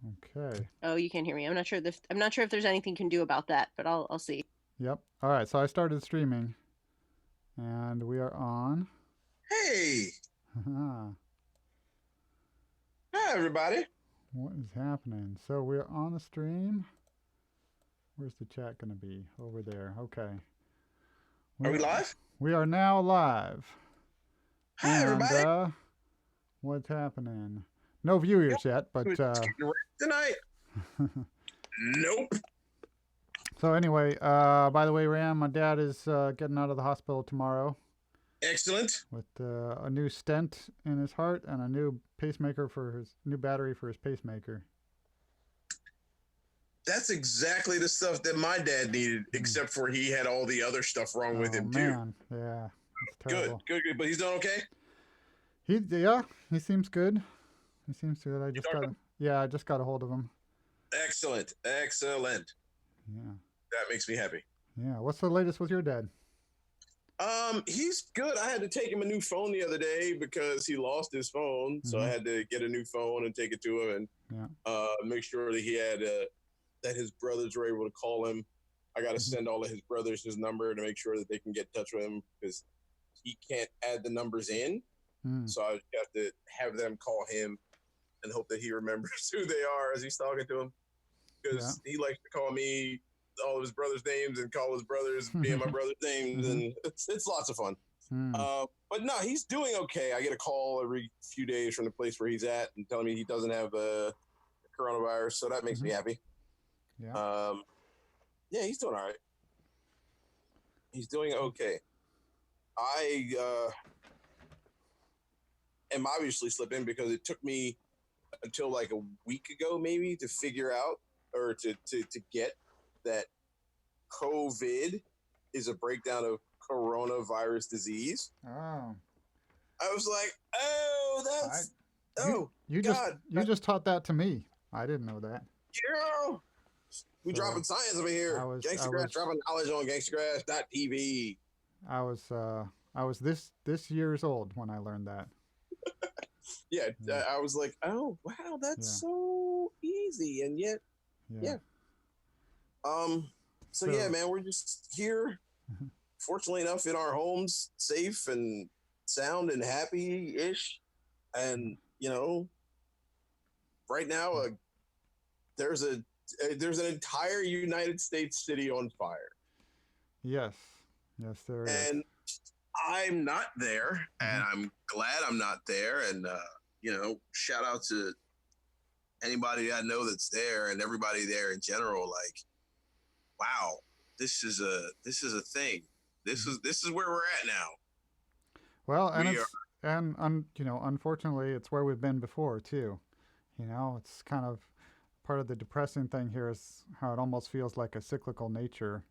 Okay. Oh, you can't hear me. I'm not sure if there's anything you can do about that, but I'll see. Yep. All right. So I started streaming, and we are on. Hey, what hi everybody. is happening? So we're on the stream. Where's the chat going to be? Over there. Okay. Are We we are, live? we are now live. Hi And everybody. what's happening? No You viewers yet, know, but it's getting right tonight. Nope. so anyway, by the way, Ram, my dad is getting out of the hospital tomorrow Excellent. with a new stent in his heart and a new pacemaker for his new battery for his pacemaker. That's exactly the stuff that my dad needed, Mm. except for he had all the other stuff wrong with Oh him too. man, yeah, that's Good, terrible. good, good. But he's doing okay. Yeah, he seems good. He seems good. You talked to him? I just got a hold of him. Excellent, excellent. Yeah, That makes me happy. yeah. What's the latest with your dad? He's good. I had to take him a new phone the other day because he lost his phone, so I Mm-hmm. had to get a new phone and take it to him and Yeah. make sure that he had that his brothers were able to call him. I got to Mm-hmm. send all of his brothers his number to make sure that they can get in touch with him because he can't add the numbers in. Mm. So I have to have them call him and hope that he remembers who they are as he's talking to him Yeah. because he likes to call me all of his brothers' names and call his brothers being my brother's names, Mm-hmm. and it's lots of fun. Mm. But no, he's doing okay. I get a call every few days from the place where he's at and telling me he doesn't have coronavirus, so that makes Mm-hmm. me happy. Yeah. Yeah, he's doing all right. He's doing okay. I am obviously slipping because it took me until like a week ago, maybe, to figure out or to get that COVID is a breakdown of coronavirus disease. Oh, I was like, oh, I that's you oh you just God, you just taught that to me. I didn't know that. yeah. We So dropping science over I here. was I Gangstagrass was dropping knowledge on gangstagrass.tv. I was I was this years old when I learned that. Yeah, Yeah. I was like, oh wow, that's Yeah. so easy, and yet, Yeah. yeah. Um. So yeah, So man, we're just here. Fortunately enough, in our homes, safe and sound and happy ish. And right now, there's a there's an entire United States city on fire, yes. Yes there is. and I'm not there, Mm-hmm. and I'm glad I'm not there. And shout out to anybody I know that's there, and everybody there in general. Like, wow, this is a thing. This is where we're at now. Well, and We are. it's unfortunately it's where we've been before too. It's kind of part of the depressing thing here is how it almost feels like a cyclical nature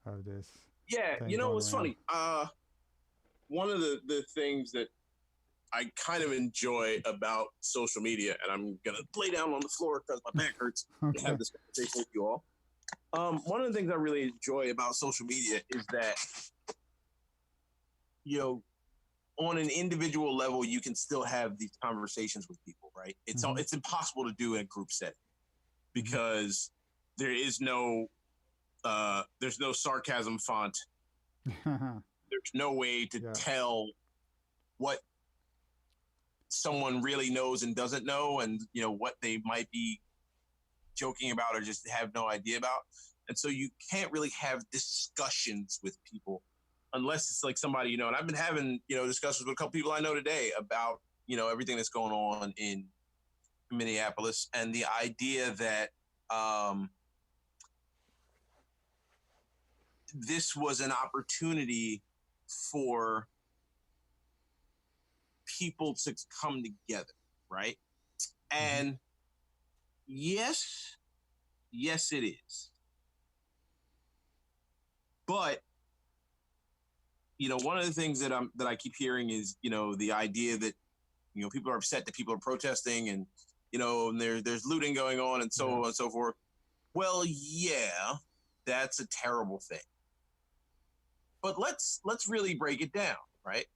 of this Yeah, thing going what's around. funny? One of the things that I kind of enjoy about social media, and I'm gonna lay down on the floor because my back hurts to Okay. have this conversation with you all. One of the things I really enjoy about social media is that you know, on an individual level, you can still have these conversations with people, right? Mm-hmm. It's impossible to do in a group setting Mm-hmm. because there is no there's no sarcasm font. There's no way to Yeah. tell what someone really knows and doesn't know, and what they might be joking about or just have no idea about. And so you can't really have discussions with people unless it's like somebody, and I've been having, discussions with a couple people I know today about, everything that's going on in Minneapolis and the idea that this was an opportunity for people to come together, right? Mm-hmm. And yes, it is. But one of the things that I keep hearing is the idea that people are upset that people are protesting, and and there's looting going on, and so Yeah. on and so forth. Well, yeah, that's a terrible thing. But let's really break it down, right?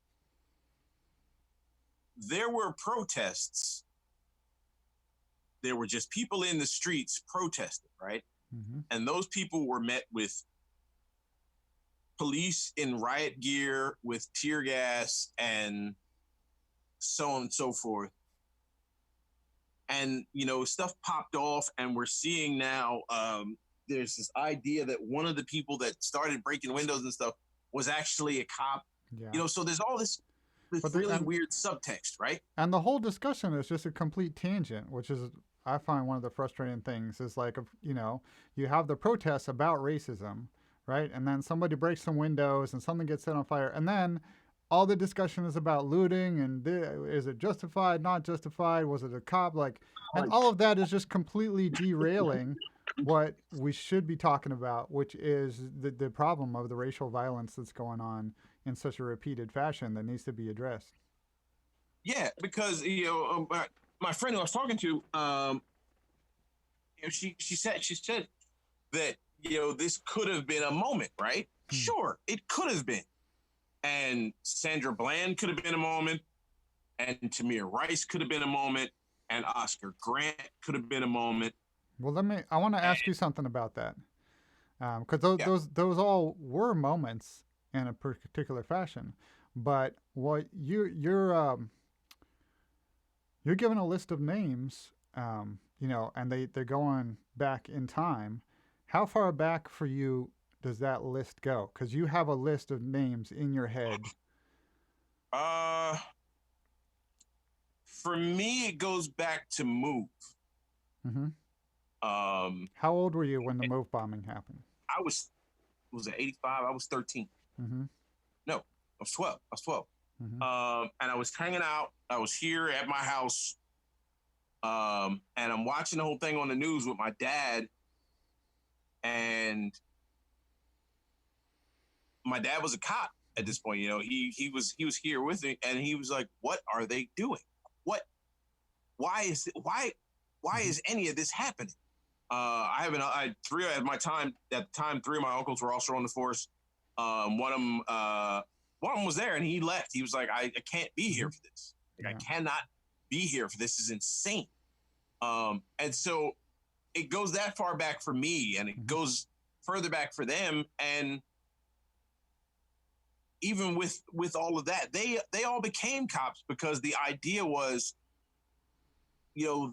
There were protests there were just people in the streets protesting, right? Mm-hmm. And those people were met with police in riot gear, with tear gas, and so on and so forth. And, stuff popped off, and we're seeing now there's this idea that one of the people that started breaking windows and stuff was actually a cop. Yeah. So there's all this really weird subtext, right? And the whole discussion is just a complete tangent, which is, I find, one of the frustrating things is like, you have the protests about racism, right? And then somebody breaks some windows and something gets set on fire. And then all the discussion is about looting and is it justified, not justified? Was it a cop? And all of that is just completely derailing what we should be talking about, which is the problem of the racial violence that's going on in such a repeated fashion that needs to be addressed. Yeah, because my friend who I was talking to, she said that this could have been a moment, right? Sure, it could have been, and Sandra Bland could have been a moment, and Tamir Rice could have been a moment, and Oscar Grant could have been a moment. Well, I want to ask you something about that, because those all were moments in a particular fashion, but what you're given a list of names, and they're going back in time. How far back for you does that list go? Because you have a list of names in your head. For me, it goes back to Move. Mm-hmm. How old were you when the Move bombing happened? Was it 85? I was 13. Mm-hmm. No, I was 12. Mm-hmm. And I was hanging out. I was here at my house. And I'm watching the whole thing on the news with my dad. And my dad was a cop at this point. He was here with me, and he was like, "What are they doing? Why is any of this happening?" At the time, 3 of my uncles were also on the force. One of them was there, and he left. He was like, I can't be here for this. I cannot be here for this. This is insane. And so it goes that far back for me, and it goes further back for them. And even with all of that, they all became cops because the idea was,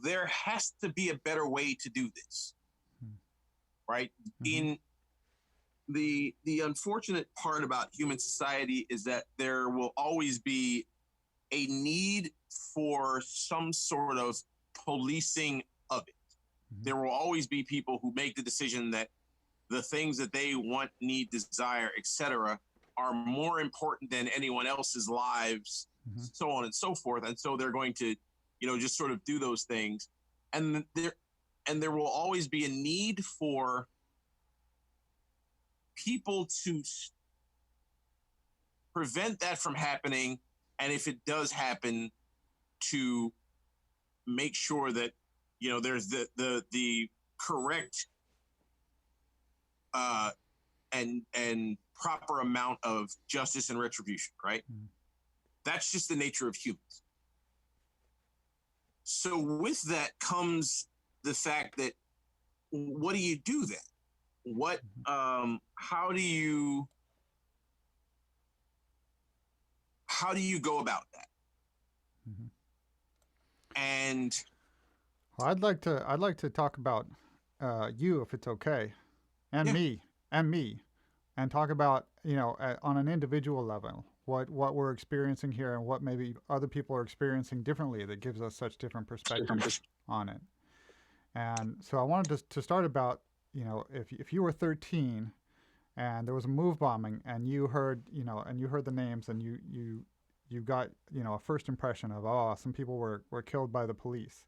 there has to be a better way to do this, right? In the unfortunate part about human society is that there will always be a need for some sort of policing of it. There will always be people who make the decision that the things that they want, need, desire, etc., are more important than anyone else's lives, so on and so forth. And so they're going to, just sort of do those things. And there will always be a need for people to prevent that from happening. And if it does happen, to make sure that, there's the correct and proper amount of justice and retribution, right? That's just the nature of humans. So with that comes the fact that, what do you do then? How do you go about that? And well, I'd like to talk about you, if it's okay, and me, and talk about, on an individual level, what we're experiencing here and what maybe other people are experiencing differently that gives us such different perspectives on it. And so I wanted to start about, if you were 13 and there was a Move bombing and you heard the names and you got, a first impression of, some people were killed by the police.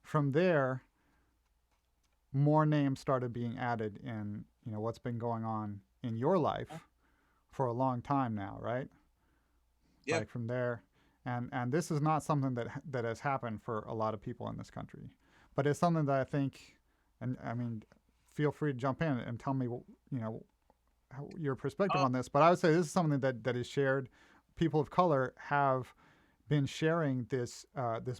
From there, more names started being added in, what's been going on in your life for a long time now, right? Yeah. Like from there, and this is not something that has happened for a lot of people in this country, but it's something that I think, and I mean, feel free to jump in and tell me, your perspective on this. But I would say this is something that is shared. People of color have been sharing this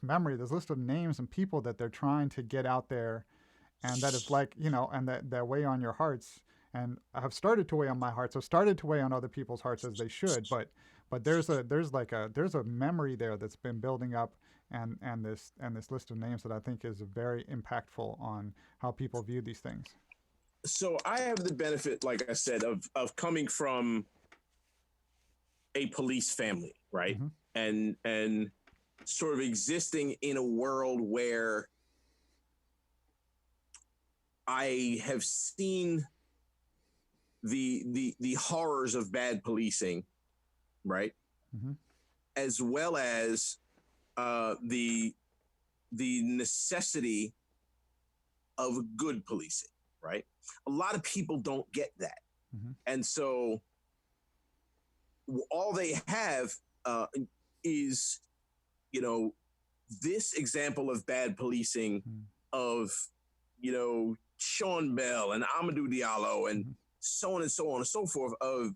memory, this list of names and people that they're trying to get out there, and that is like, and that weigh on your hearts, and have started to weigh on my heart, so started to weigh on other people's hearts as they should, but there's a memory there that's been building up, and this list of names that I think is very impactful on how people view these things. So I have the benefit, like I said, of coming from a police family, right? Mm-hmm. And sort of existing in a world where I have seen the horrors of bad policing, right? Mm-hmm. As well as the necessity of good policing, right? A lot of people don't get that. Mm-hmm. And so all they have is, this example of bad policing of, Sean Bell and Amadou Diallo and so on and so on and so forth, of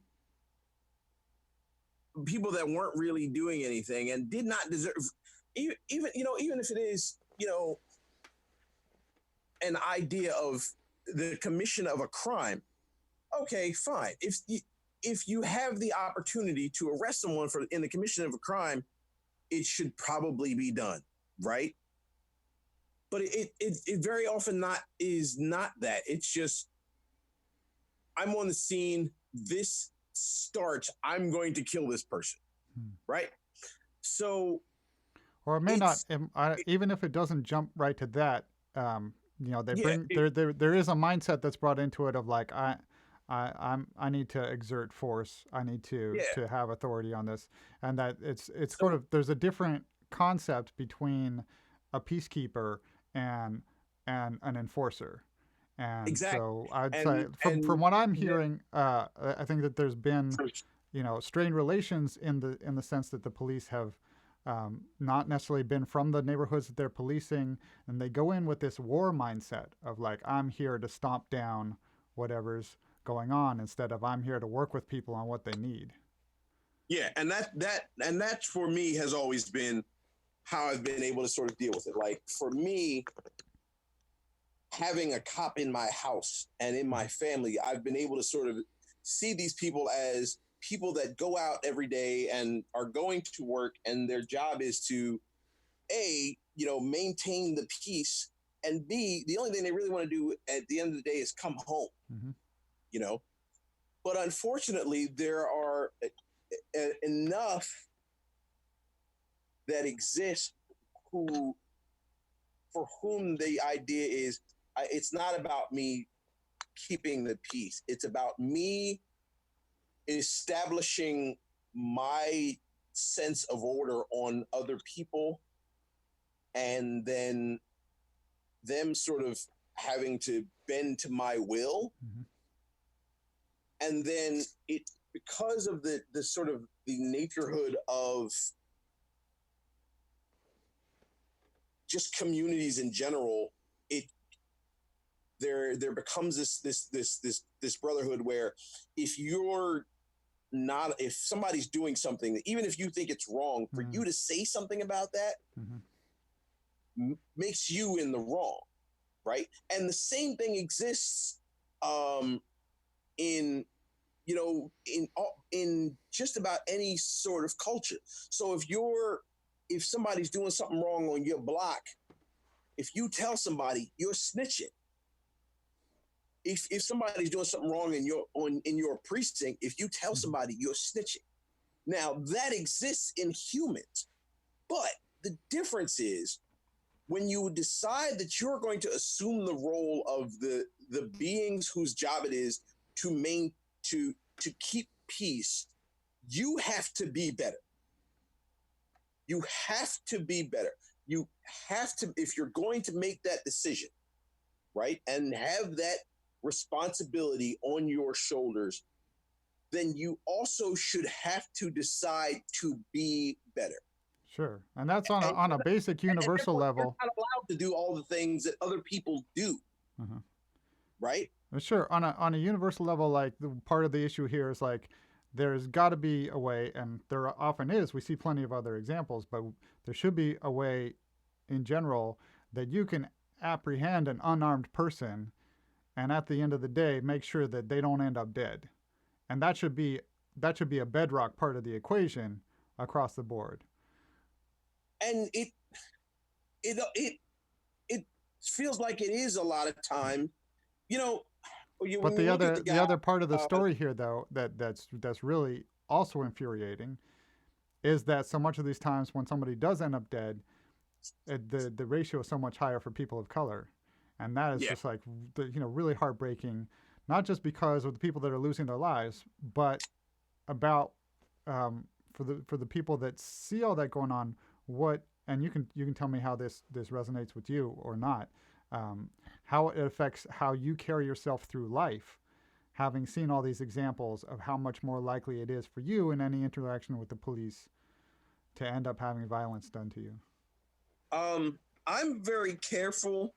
people that weren't really doing anything and did not deserve, even if it is, an idea of the commission of a crime. Okay, fine. If you have the opportunity to arrest someone in the commission of a crime, it should probably be done, right? But it very often is not that. It's just, I'm on the scene. This starts. I'm going to kill this person, right? So, or it may not. Even if it doesn't jump right to that, they bring there is a mindset that's brought into it of like I need to exert force. I need to have authority on this, and that it's sort of, there's a different concept between a peacekeeper and an enforcer. And exactly. So I'd say from what I'm hearing, I think that there's been, strained relations in the sense that the police have not necessarily been from the neighborhoods that they're policing, and they go in with this war mindset of like, I'm here to stomp down whatever's going on, instead of I'm here to work with people on what they need. Yeah, and that for me has always been how I've been able to sort of deal with it. Like, for me, having a cop in my house and in my family, I've been able to sort of see these people as people that go out every day and are going to work, and their job is to A, maintain the peace, and B, the only thing they really want to do at the end of the day is come home. But unfortunately, there are enough that exist for whom the idea is, it's not about me keeping the peace. It's about me establishing my sense of order on other people, and then them sort of having to bend to my will. And then because of the sort of the naturehood of just communities in general, there becomes this brotherhood where if somebody's doing something, even if you think it's wrong, for you to say something about that makes you in the wrong, right? And the same thing exists in just about any sort of culture. So if somebody's doing something wrong on your block, if you tell somebody, you're snitching. If somebody's doing something wrong in your precinct, if you tell somebody, you're snitching. Now, that exists in humans, but the difference is when you decide that you're going to assume the role of the beings whose job it is to keep peace, you have to be better. You have to be better. You have to, if you're going to make that decision, right, and have that responsibility on your shoulders, then you also should have to decide to be better. Sure, and that's on a basic universal level. You're not allowed to do all the things that other people do, right? Sure, on a universal level, like part of the issue here is like there's got to be a way, and there often is. We see plenty of other examples, but there should be a way in general that you can apprehend an unarmed person and at the end of the day make sure that they don't end up dead. And that should be a bedrock part of the equation across the board. And it it feels like it is a lot of time. You know, when But you look at the other part of the uh, story here, though, that's really also infuriating, is that so much of these times when somebody does end up dead, the ratio is so much higher for people of color, and that is yeah, just like really heartbreaking, not just because of the people that are losing their lives, but about for the people that see all that going on. What and you can tell me how this resonates with you or not. How it affects how you carry yourself through life, having seen all these examples of how much more likely it is for you in any interaction with the police to end up having violence done to you. I'm very careful.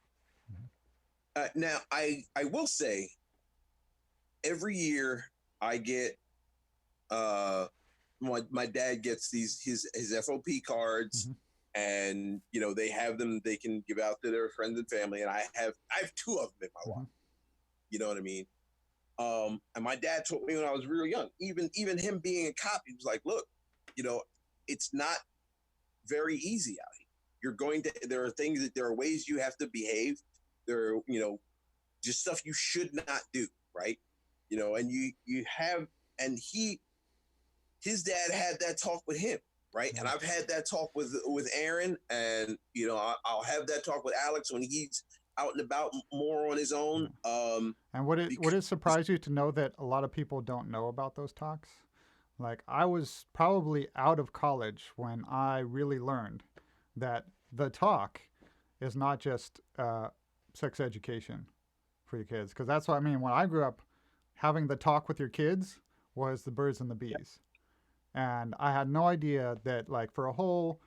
Now, I will say, every year I get my dad gets his FOP cards, Mm-hmm. and they have them. They can give out to their friends and family, and I have two of them in my Mm-hmm. wallet. You know what I mean? And my dad told me when I was real young, even him being a cop, he was like, look, it's not very easy out here. There are ways you have to behave. There are, just stuff you should not do, right? And you have, and his dad had that talk with him, right? Yeah. And I've had that talk with Aaron, and I'll have that talk with Alex when he's out and about more on his own. And would it surprise you to know that a lot of people don't know about those talks? Like, I was probably out of college when I really learned that the talk is not just sex education for your kids. Because that's what I mean. When I grew up, having the talk with your kids was the birds and the bees. And I had no idea that, like, for a whole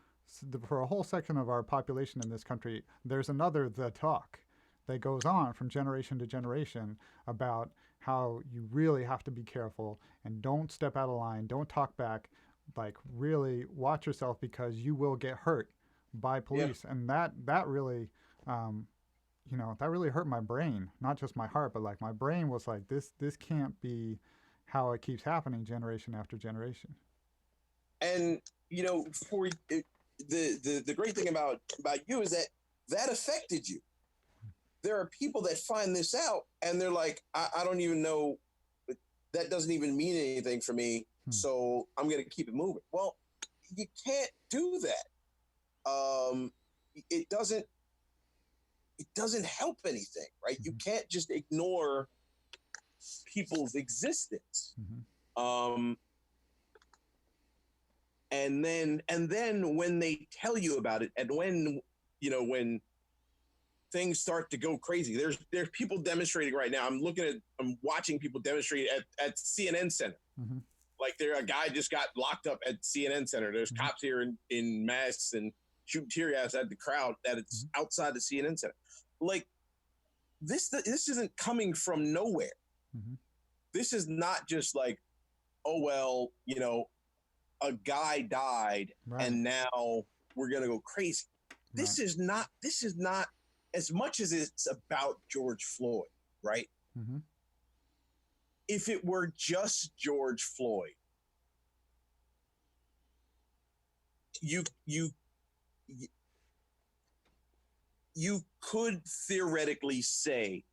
section of our population in this country, there's another the talk that goes on from generation to generation about how you really have to be careful and don't step out of line, don't talk back, like, really watch yourself because you will get hurt by police. Yeah. And that really that really hurt my brain, not just my heart, but like my brain was like, this can't be how it keeps happening generation after generation. And for the great thing about you is that affected you. There are people that find this out and they're like, I don't even know, that doesn't even mean anything for me, so I'm going to keep it moving. Well, you can't do that. It doesn't help anything, right? You can't just ignore people's existence. And then when they tell you about it, and when things start to go crazy, there's people demonstrating right now. I'm watching people demonstrate at CNN Center. Like, a guy just got locked up at CNN Center. There's cops here in masks and shooting tear gas at the crowd that it's outside the CNN Center. Like, this isn't coming from nowhere. This is not just like, oh well, a guy died, right, and now we're gonna go crazy. This is not as much as it's about George Floyd, right? If it were just George Floyd, you could theoretically say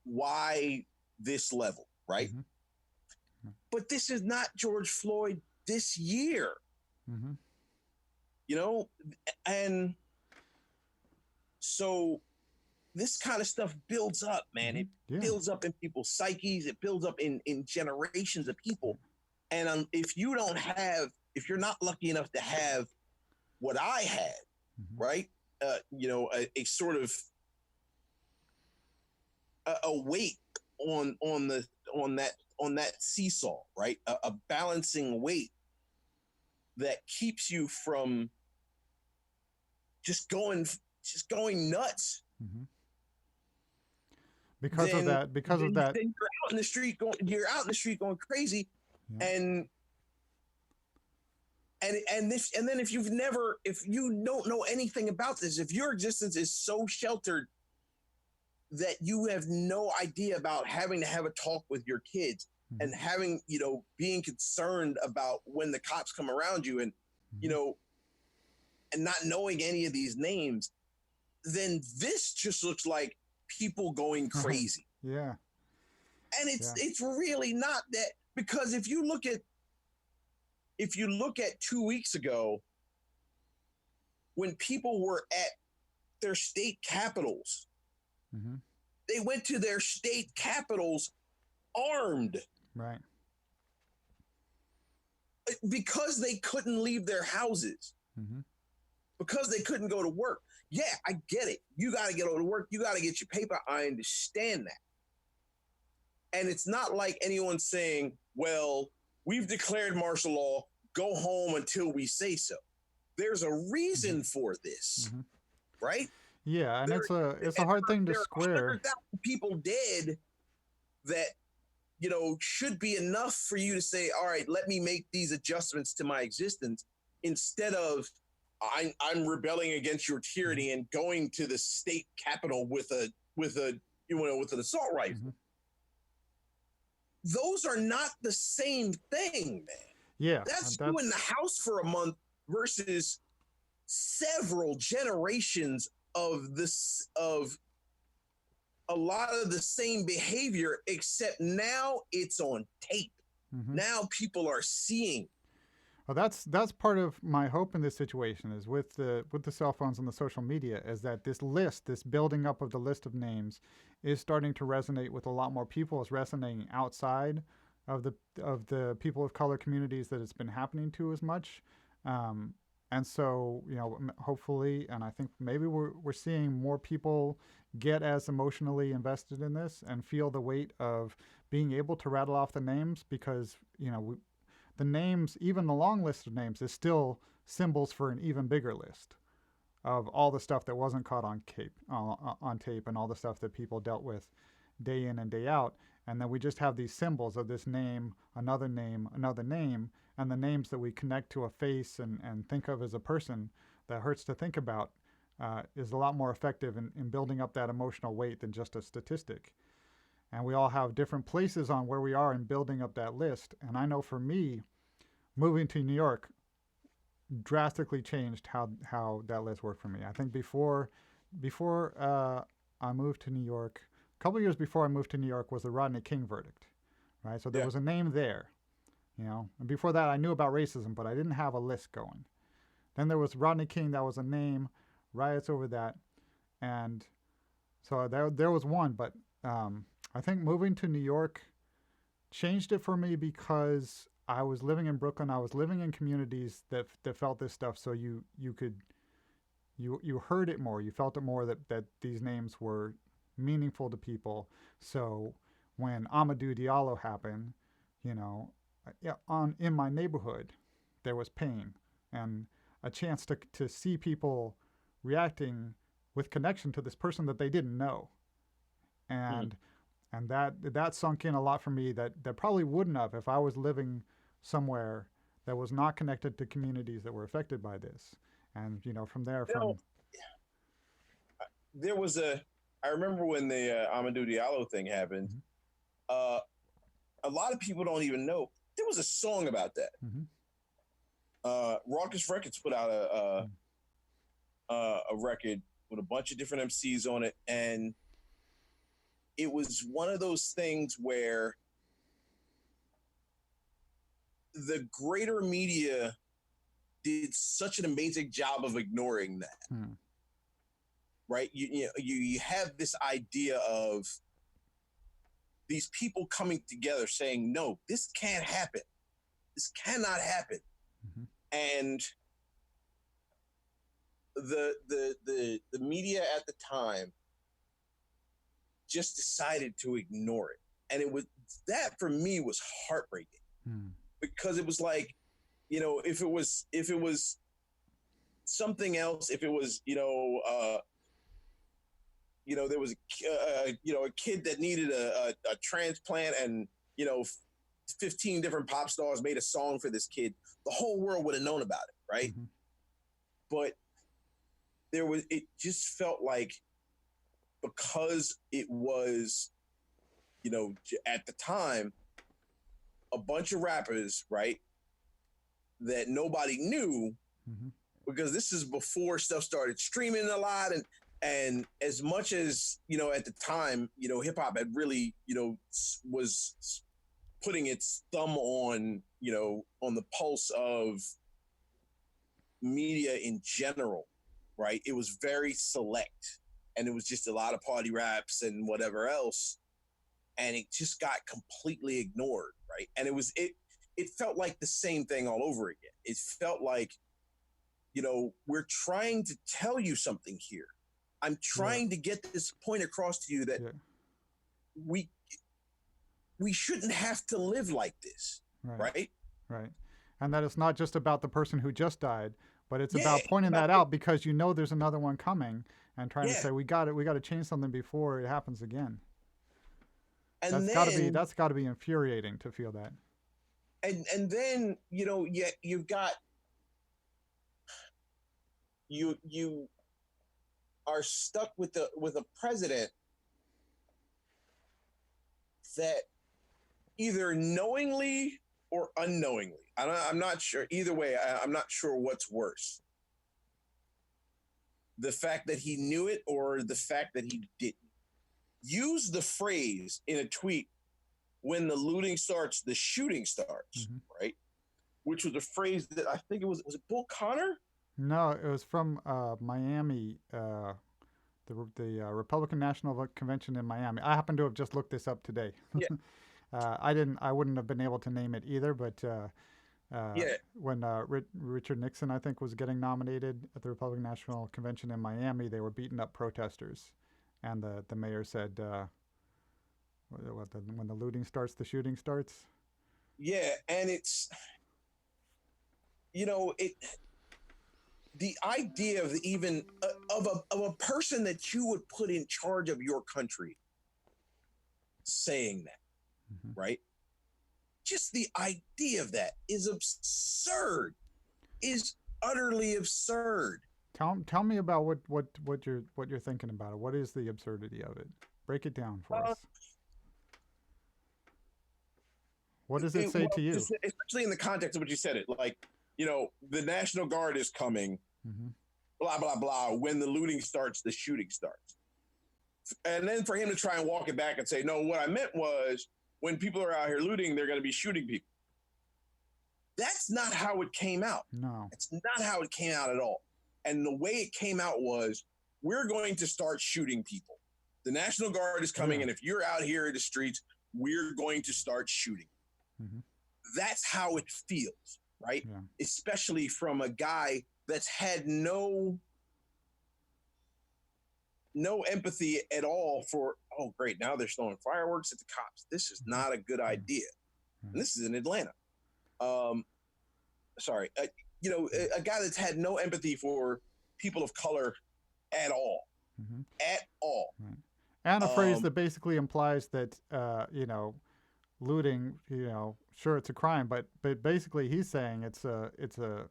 why this level, right? But this is not George Floyd this year. And so this kind of stuff builds up, man. It builds up in people's psyches. It builds up in generations of people. And if you're not lucky enough to have what I had, right? A sort of a weight on that seesaw, right? A balancing weight that keeps you from just going nuts. Because of that. Then you're out in the street going crazy. Yeah. And then if you don't know anything about this, if your existence is so sheltered that you have no idea about having to have a talk with your kids and having, being concerned about when the cops come around you and, and not knowing any of these names, then this just looks like people going crazy. Yeah. And it's really not that, because if you look at 2 weeks ago, when people were at their state capitals, they went to their state capitals armed. Right. Because they couldn't leave their houses. Because they couldn't go to work. Yeah, I get it. You got to get to work. You got to get your paper. I understand that. And it's not like anyone's saying, well, we've declared martial law. Go home until we say so. There's a reason for this, right? Yeah, and it's a hard thing to square. 100,000 people dead that, should be enough for you to say, all right, let me make these adjustments to my existence, instead of I'm rebelling against your tyranny and going to the state capitol with an assault rifle. Those are not the same thing, man. Yeah, that's you in the house for a month versus several generations of a lot of the same behavior, except now it's on tape. Now people are seeing. Well, that's part of my hope in this situation is with the cell phones and the social media, is that this building up of the list of names is starting to resonate with a lot more people. It's resonating outside of the people of color communities that it's been happening to as much. And so, hopefully, and I think maybe we're seeing more people get as emotionally invested in this and feel the weight of being able to rattle off the names, because, the names, even the long list of names, is still symbols for an even bigger list of all the stuff that wasn't caught on tape and all the stuff that people dealt with day in and day out. And then we just have these symbols of this name, another name, and the names that we connect to a face and think of as a person that hurts to think about is a lot more effective in building up that emotional weight than just a statistic. And we all have different places on where we are in building up that list. And I know for me, moving to New York drastically changed how that list worked for me. I think before I moved to New York, a couple of years before I moved to New York was the Rodney King verdict, right? So there was a name there, And before that, I knew about racism, but I didn't have a list going. Then there was Rodney King, that was a name, riots over that, and so there was one. But I think moving to New York changed it for me because I was living in Brooklyn. I was living in communities that felt this stuff, so you heard it more. You felt it more that these names were meaningful to people. So when Amadou Diallo happened, in my neighborhood, there was pain and a chance to see people reacting with connection to this person that they didn't know, and that sunk in a lot for me. That probably wouldn't have if I was living somewhere that was not connected to communities that were affected by this. And from there, there was I remember when the Amadou Diallo thing happened. A lot of people don't even know there was a song about that. Raucous Records put out a record with a bunch of different MCs on it, and it was one of those things where the greater media did such an amazing job of ignoring that. Right? You have this idea of these people coming together saying, no, this can't happen. This cannot happen. And the media at the time just decided to ignore it. And that for me was heartbreaking because it was like, if it was something else, if it was, there was a kid that needed a transplant, and 15 different pop stars made a song for this kid, the whole world would have known about it, right? Mm-hmm. But it just felt like, because it was, at the time, a bunch of rappers, right, that nobody knew, Mm-hmm. because this is before stuff started streaming a lot, and as much as at the time, hip hop had really was putting its thumb on on the pulse of media in general, right? It was very select, and it was just a lot of party raps and whatever else, and it just got completely ignored, right? And it felt like the same thing all over again. It felt like, we're trying to tell you something here. I'm trying to get this point across to you that we shouldn't have to live like this, right? Right. And that it's not just about the person who just died, but it's about Yeah, pointing that out, because there's another one coming, and trying to Yeah. say we got to change something before it happens again. And That's got to be infuriating to feel that. And then you've got you are stuck with a president that either knowingly or unknowingly, I'm not sure, either way, I'm not sure what's worse, the fact that he knew it or the fact that he didn't use the phrase in a tweet, "When the looting starts, the shooting starts," Mm-hmm. right? Which was a phrase that I think was it Bull Connor? No, it was from Miami, the Republican National Convention in Miami. I happen to have just looked this up today. Yeah. I wouldn't have been able to name it either, but when Richard Nixon, I think, was getting nominated at the Republican National Convention in Miami, they were beating up protesters, and the mayor said, "When the looting starts, the shooting starts." Yeah, and it's the idea of even of a person that you would put in charge of your country saying that, Mm-hmm. right? Just the idea of that is absurd, is utterly absurd. Tell me about what you're thinking about it. What is the absurdity of it? Break it down for us. What does it say to you? Especially in the context of what you said, it like, the National Guard is coming, Mm-hmm. blah, blah, blah. When the looting starts, the shooting starts. And then for him to try and walk it back and say, no, what I meant was, when people are out here looting, they're going to be shooting people. That's not how it came out. No. It's not how it came out at all. And the way it came out was, we're going to start shooting people. The National Guard is coming, and if you're out here in the streets, we're going to start shooting. Mm-hmm. That's how it feels, right? Yeah. Especially from a guy that's had no empathy at all for, oh, great, now they're throwing fireworks at the cops. This is not a good idea. Mm-hmm. And this is in Atlanta. Sorry. A guy that's had no empathy for people of color at all. Mm-hmm. At all. Right. And a phrase that basically implies that, looting, sure, it's a crime, but basically he's saying it's a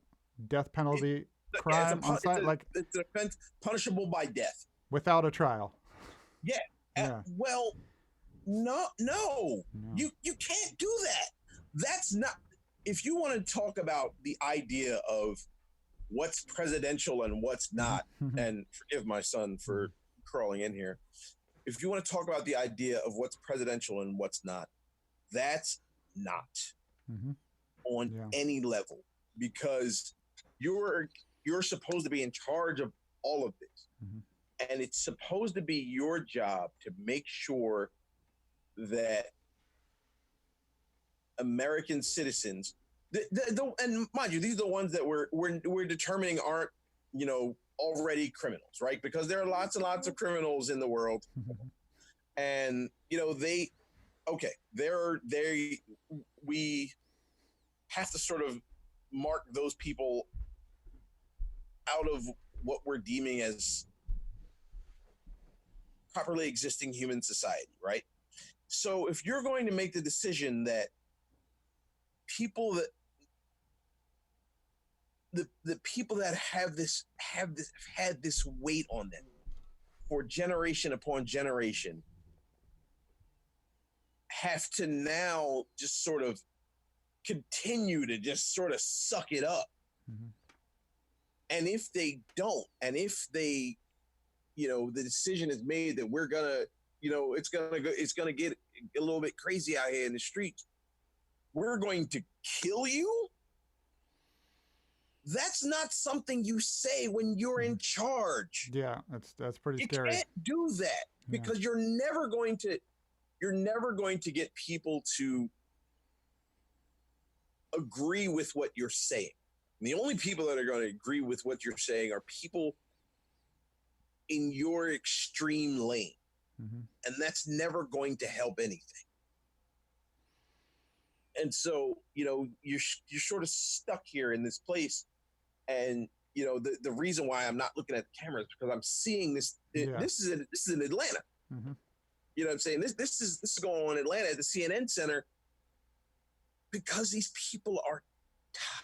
death penalty crime on site, it's an offense punishable by death without a trial. Yeah. Well, no, you can't do that. That's not. If you want to talk about the idea of what's presidential and what's not, and forgive my son for crawling in here. If you want to talk about the idea of what's presidential and what's not, that's not on any level, because you're supposed to be in charge of all of this. Mm-hmm. And it's supposed to be your job to make sure that American citizens, and mind you, these are the ones that we're determining aren't, already criminals, right? Because there are lots and lots of criminals in the world. And, we have to sort of mark those people out of what we're deeming as properly existing human society, right? So if you're going to make the decision that people that the people that have had this weight on them for generation upon generation have to now just sort of continue to just sort of suck it up. Mm-hmm. And if they don't, and if they, the decision is made that we're gonna, it's gonna get a little bit crazy out here in the streets, we're going to kill you. That's not something you say when you're in charge. Yeah, that's pretty scary. You can't do that because you're never going to get people to agree with what you're saying. And the only people that are going to agree with what you're saying are people in your extreme lane. Mm-hmm. And that's never going to help anything. And so, you're sort of stuck here in this place. And, the reason why I'm not looking at the camera is because I'm seeing this. This is in Atlanta. Mm-hmm. You know what I'm saying? This is going on in Atlanta at the CNN Center because these people are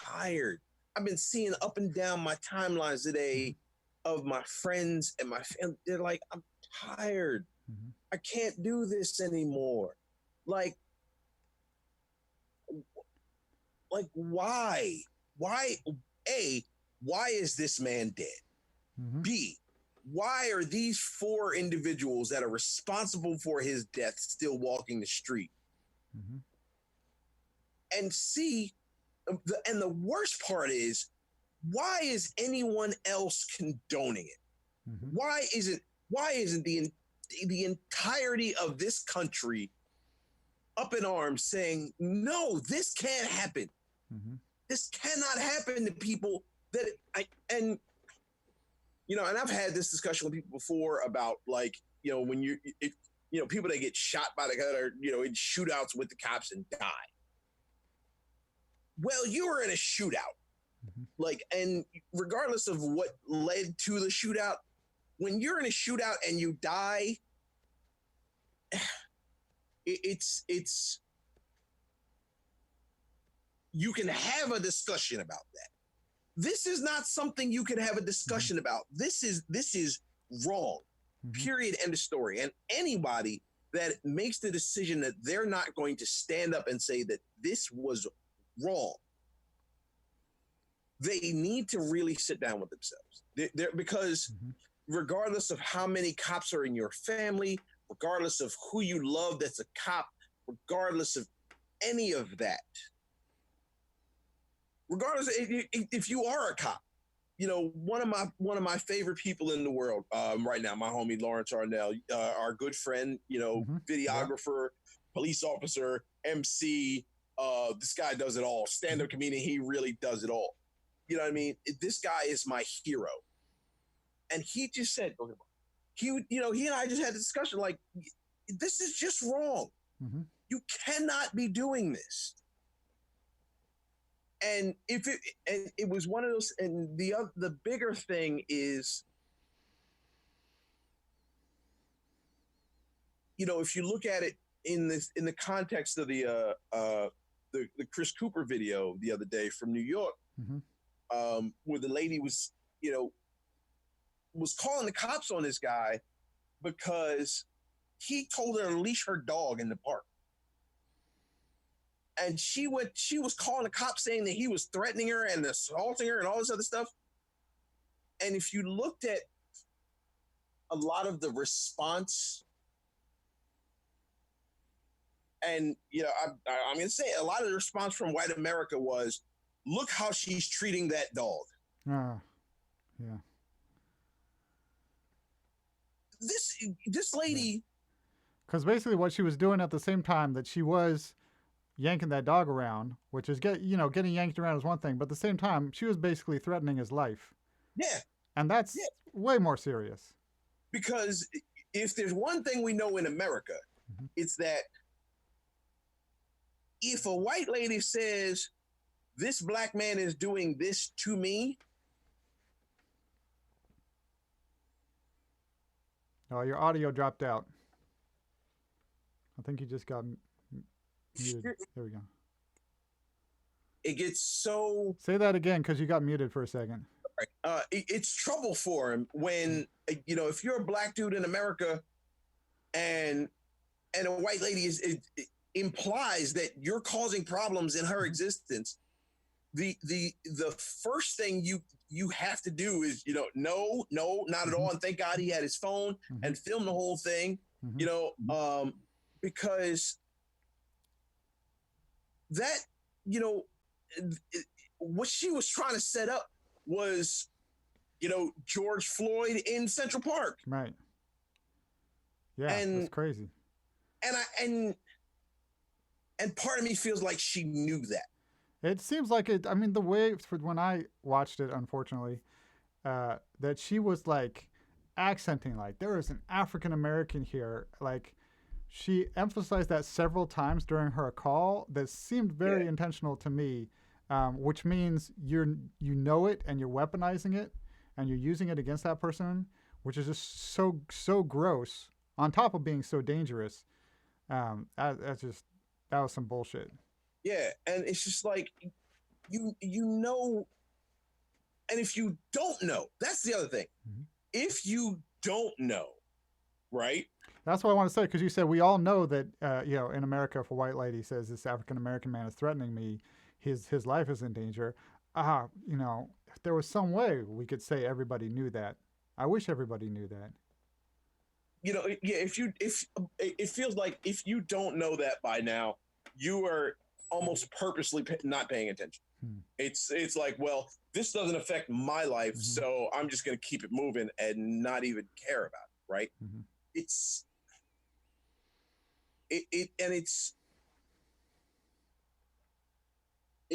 tired. I've been seeing up and down my timelines today of my friends and my family. They're like, I'm tired. Mm-hmm. I can't do this anymore. Like why? Why? A, why is this man dead? Mm-hmm. B, why are these 4 individuals that are responsible for his death still walking the street? Mm-hmm. And C, and the worst part is, why is anyone else condoning it? Mm-hmm. Why isn't the entirety of this country up in arms saying, no, this can't happen. Mm-hmm. This cannot happen to people and I've had this discussion with people before about when people that get shot by the gun or, in shootouts with the cops and die. Well, you were in a shootout. Mm-hmm. And regardless of what led to the shootout, when you're in a shootout and you die, it's you can have a discussion about that. This is not something you can have a discussion about. This is wrong. Mm-hmm. Period. End of story. And anybody that makes the decision that they're not going to stand up and say that this was wrong, they need to really sit down with themselves. Because regardless of how many cops are in your family, regardless of who you love that's a cop, regardless of any of that, regardless if you are a cop, one of my favorite people in the world right now, my homie Lawrence Arnell, our good friend, videographer, police officer, MC. This guy does it all. Stand-up comedian, he really does it all. You know what I mean? This guy is my hero. And he just said, he and I just had a discussion like, this is just wrong. Mm-hmm. You cannot be doing this. And it was one of those, and the bigger thing is, if you look at it in the context of the Chris Cooper video the other day from New York, where the lady was calling the cops on this guy because he told her to leash her dog in the park. And she was calling the cops saying that he was threatening her and assaulting her and all this other stuff. And if you looked at a lot of the response, and I'm going to say a lot of the response from white America was, look how she's treating that dog. Yeah. This lady, because basically what she was doing at the same time that she was yanking that dog around, which is getting yanked around is one thing, but at the same time she was basically threatening his life. Yeah. And that's way more serious. Because if there's one thing we know in America, it's that if a white lady says, this black man is doing this to me. Oh, your audio dropped out. I think you just got muted. There we go. it gets so Say that again because you got muted for a second. it's trouble for him when if you're a black dude in America and a white lady it implies that you're causing problems in her existence. The first thing you have to do is no, not at all, and thank God he had his phone and filmed the whole thing. Because that what she was trying to set up was George Floyd in Central Park. Right. Yeah, And that's crazy. And part of me feels like she knew that. It seems like it. I mean, the way when I watched it, unfortunately, that she was like accenting like there is an African American here. Like she emphasized that several times during her call. That seemed very intentional to me, which means you know it and you're weaponizing it and you're using it against that person, which is just so gross. On top of being so dangerous, that was some bullshit. Yeah, and it's just like you know, and if you don't know, that's the other thing. If you don't know, right? That's what I want to say, because you said we all know that in America, if a white lady says this African American man is threatening me, his life is in danger. If there was some way we could say everybody knew that. I wish everybody knew that. If it feels like if you don't know that by now, you are almost purposely not paying attention. It's like, well, this doesn't affect my life, so I'm just going to keep it moving and not even care about it, right? It's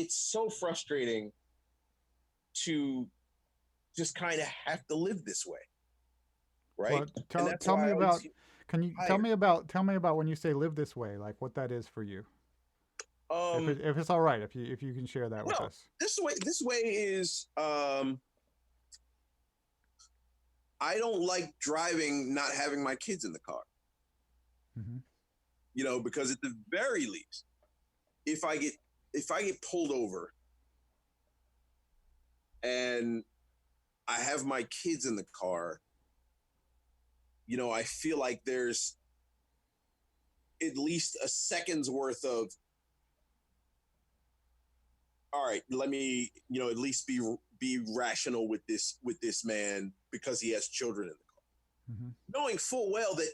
so frustrating to just kind of have to live this way, right? Well, tell me about. Can you tell me about when you say live this way, like what that is for you? If it's all right, if you can share that with us. This way is I don't like driving not having my kids in the car. Because at the very least, if I get pulled over and I have my kids in the car, I feel like there's at least a second's worth of, all right, let me, at least be rational with this man because he has children in the car. Knowing full well that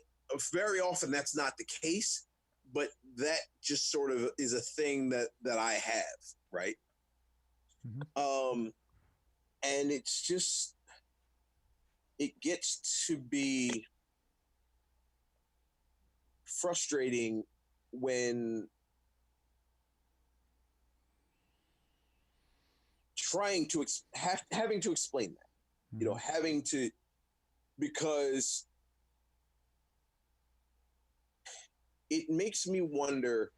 very often that's not the case, but that just sort of is a thing that I have, right? And it's just, it gets to be frustrating when trying to having to explain that, because it makes me wonder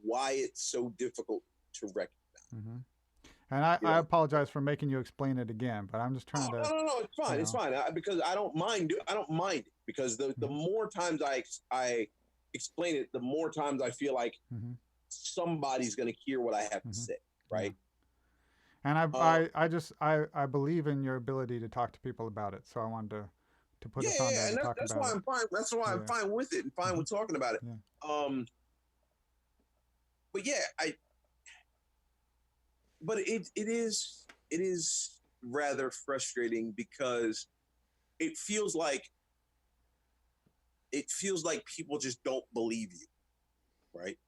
why it's so difficult to recognize. And I apologize for making you explain it again, but I'm just trying to. No, it's fine. It's fine because I don't mind it because the more times I explain it, the more times I feel like somebody's going to hear what I have to say, right? And I believe in your ability to talk to people about it, so I wanted to put us on there and talk about it. That's why I'm fine with it and fine with talking about it. But yeah, but it is rather frustrating because it feels like people just don't believe you, right?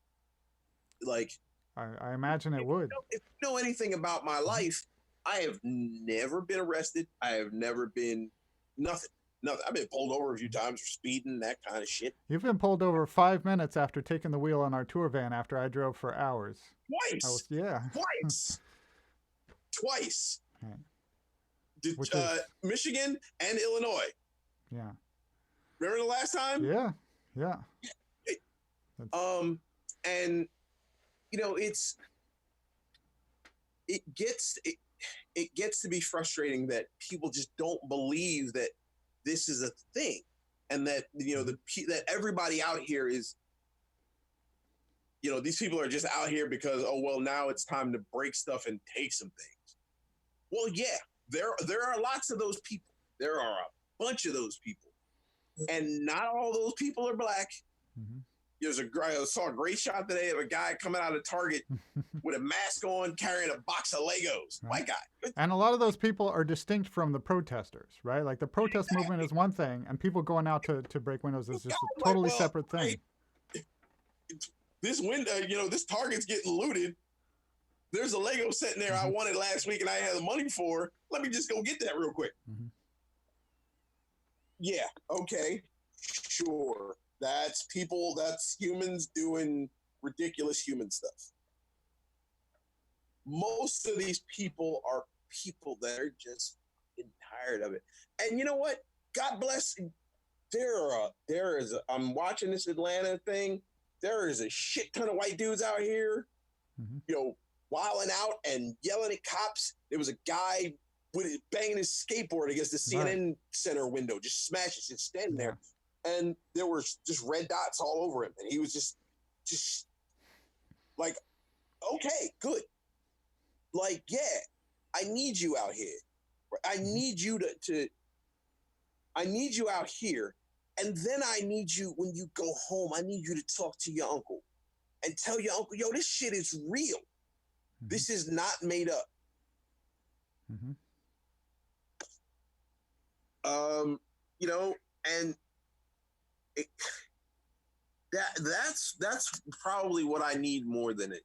Like I imagine it would. If you know anything about my life, I have never been arrested. I have never been nothing. I've been pulled over a few times for speeding, that kind of shit. You've been pulled over 5 minutes after taking the wheel on our tour van after I drove for hours. Twice. Twice. Right. Michigan and Illinois. Yeah. Remember the last time? Yeah. And it gets to be frustrating that people just don't believe that this is a thing, and that that everybody out here is these people are just out here because, oh, well, now it's time to break stuff and take some things. Well, yeah, there are lots of those people. There are a bunch of those people. And not all those people are black. Mm-hmm. I saw a great shot today of a guy coming out of Target with a mask on, carrying a box of Legos. Right. White guy. And a lot of those people are distinct from the protesters, right? Like the protest movement is one thing, and people going out to break windows is just a totally separate thing. This window, this Target's getting looted. There's a Lego sitting there I wanted last week and I had the money for. Let me just go get that real quick. Mm-hmm. Yeah, okay, sure. That's humans doing ridiculous human stuff. Most of these people are people that are just tired of it. And you know what? God bless. I'm watching this Atlanta thing. There is a shit ton of white dudes out here, wilding out and yelling at cops. There was a guy banging his skateboard against the CNN Center window, just smashes it, standing there. And there were just red dots all over him. And he was just like, okay, good. Like, yeah, I need you out here. I need you I need you out here. And then I need you, when you go home, I need you to talk to your uncle and tell your uncle, yo, this shit is real. Mm-hmm. This is not made up. Mm-hmm. And that's probably what I need more than it.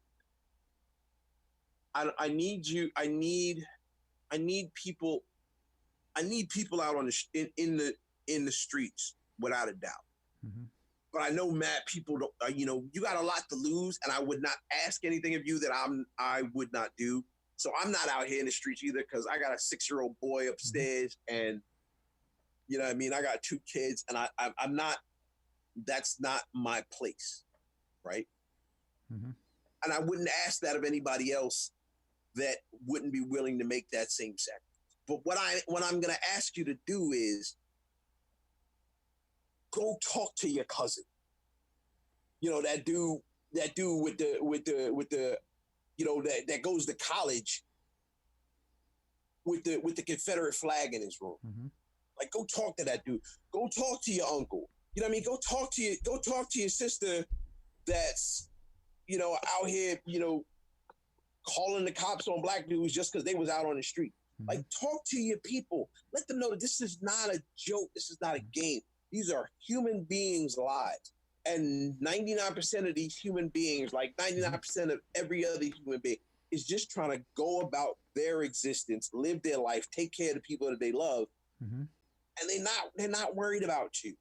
I need people out on in the streets without a doubt. Mm-hmm. But I know mad people don't. You got a lot to lose, and I would not ask anything of you that I would not do. So I'm not out here in the streets either because I got a 6-year-old boy upstairs, and you know what I mean. I got 2 kids, and I'm not. That's not my place, right? Mm-hmm. And I wouldn't ask that of anybody else that wouldn't be willing to make that same sacrifice. But what I'm going to ask you to do is go talk to your cousin. That dude with the that goes to college with the Confederate flag in his room. Mm-hmm. Like, go talk to that dude. Go talk to your uncle. You know what I mean? Go talk to your sister that's, out here, calling the cops on black dudes just because they was out on the street. Mm-hmm. Like, talk to your people. Let them know that this is not a joke. This is not a game. These are human beings' lives. And 99% of these human beings, like 99% of every other human being, is just trying to go about their existence, live their life, take care of the people that they love. Mm-hmm. And they're not worried about you.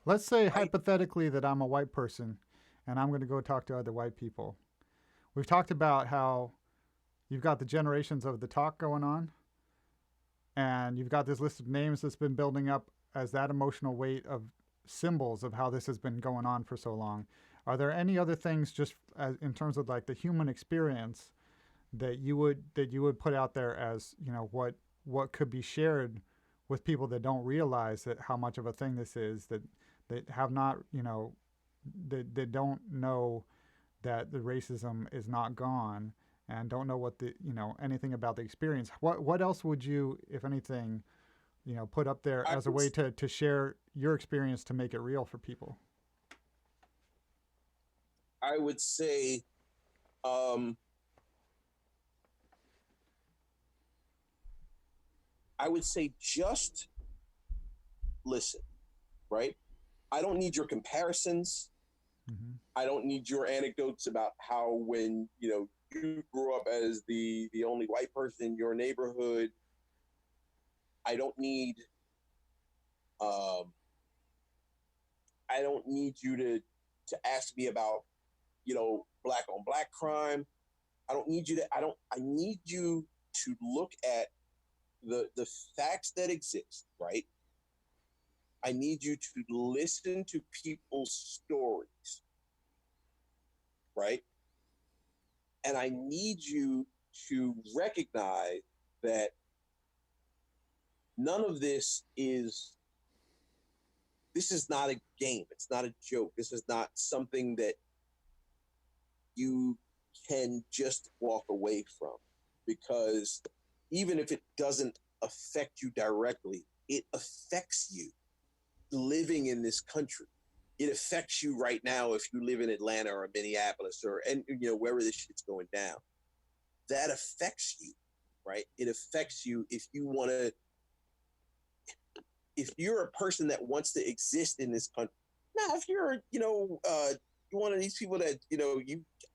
Let's say hypothetically that I'm a white person and I'm going to go talk to other white people. We've talked about how you've got the generations of the talk going on, and you've got this list of names that's been building up as that emotional weight of symbols of how this has been going on for so long. Are there any other things, just as, in terms of like the human experience, that you would put out there as, what could be shared with people that don't realize that how much of a thing this is, that have not, that don't know that the racism is not gone and don't know what anything about the experience? What else would you, if anything, put up there as a way to share your experience to make it real for people? I would say, just listen, right? I don't need your comparisons. Mm-hmm. I don't need your anecdotes about how when, you grew up as the only white person in your neighborhood. I don't need you to ask me about, black on black crime. I don't need you to, I need you to look at the facts that exist, right? I need you to listen to people's stories, right? And I need you to recognize that none of this is not a game. It's not a joke. This is not something that you can just walk away from, because even if it doesn't affect you directly, it affects you living in this country. It affects you right now if you live in Atlanta or Minneapolis and wherever this shit's going down. That affects you, right? It affects you if you're a person that wants to exist in this country. Now, if you're, one of these people that,